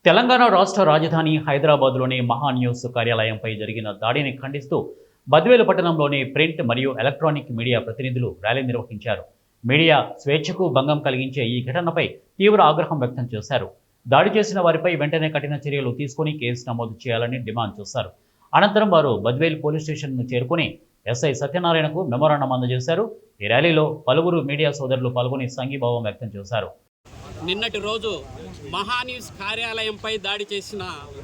తెలంగాణ రాష్ట్ర రాజధాని హైదరాబాద్లోని మహాన్యూస్ కార్యాలయంపై జరిగిన దాడిని ఖండిస్తూ బద్వేలు పట్టణంలోని ప్రింట్ మరియు ఎలక్ట్రానిక్ మీడియా ప్రతినిధులు ర్యాలీ నిర్వహించారు. మీడియా స్వేచ్ఛకు భంగం కలిగించే ఈ ఘటనపై తీవ్ర ఆగ్రహం వ్యక్తం చేశారు. దాడి చేసిన వారిపై వెంటనే కఠిన చర్యలు తీసుకుని కేసు నమోదు చేయాలని డిమాండ్ చేశారు. అనంతరం వారు బద్వేలు పోలీస్ స్టేషన్ను చేరుకుని ఎస్ఐ సత్యనారాయణకు మెమోరాండం అందజేశారు. ఈ ర్యాలీలో పలువురు మీడియా సోదరులు పాల్గొని సంఘీభావం వ్యక్తం చేశారు. నిన్నటి రోజు మహాన్యూస్ కార్యాలయంపై దాడి చేసిన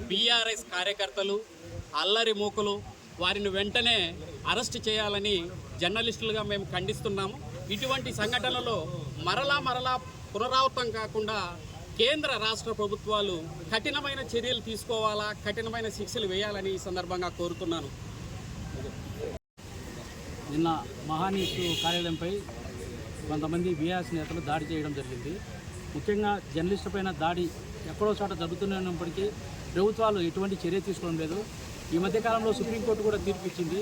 బీఆర్ఎస్ కార్యకర్తలు, అల్లరి మూకలు, వారిని వెంటనే అరెస్ట్ చేయాలని జర్నలిస్టులుగా మేము ఖండిస్తున్నాము. ఇటువంటి సంఘటనలు మరలా పునరావృతం కాకుండా కేంద్ర రాష్ట్ర ప్రభుత్వాలు కఠినమైన చర్యలు తీసుకోవాలా, కఠినమైన శిక్షలు వేయాలని ఈ సందర్భంగా కోరుతున్నాను. నిన్న మహాన్యూస్ కార్యాలయంపై కొంతమంది బీఆర్ఎస్ నేతలు దాడి చేయడం జరిగింది. ముఖ్యంగా జర్నలిస్టు పైన దాడి ఎక్కడో చోట జరుగుతున్నప్పటికీ ప్రభుత్వాలు ఎటువంటి చర్య తీసుకోవడం లేదు. ఈ మధ్యకాలంలో సుప్రీంకోర్టు కూడా తీర్పు ఇచ్చింది.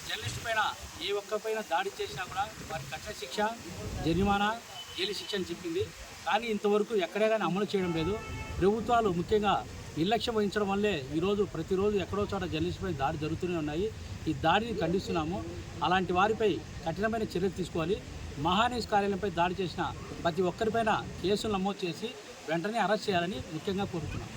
జర్నలిస్టు పైన ఏ ఒక్కపైన దాడి చేసినా కూడా వారి కఠిన శిక్ష, జరిమానా, జైలు శిక్ష అని చెప్పింది. కానీ ఇంతవరకు ఎక్కడే కానీ అమలు చేయడం లేదు. ప్రభుత్వాలు ముఖ్యంగా నిర్లక్ష్యం వహించడం వల్లే ఈరోజు ప్రతిరోజు ఎక్కడో చోట జర్నలిస్టుపై దాడి జరుగుతూనే ఉన్నాయి. ఈ దాడిని ఖండిస్తున్నాము. అలాంటి వారిపై కఠినమైన చర్యలు తీసుకోవాలి. మహాన్యూస్ కార్యాలయంపై దాడి చేసిన ప్రతి ఒక్కరిపైన కేసులు నమోదు చేసి వెంటనే అరెస్ట్ చేయాలని ముఖ్యంగా కోరుతున్నాం.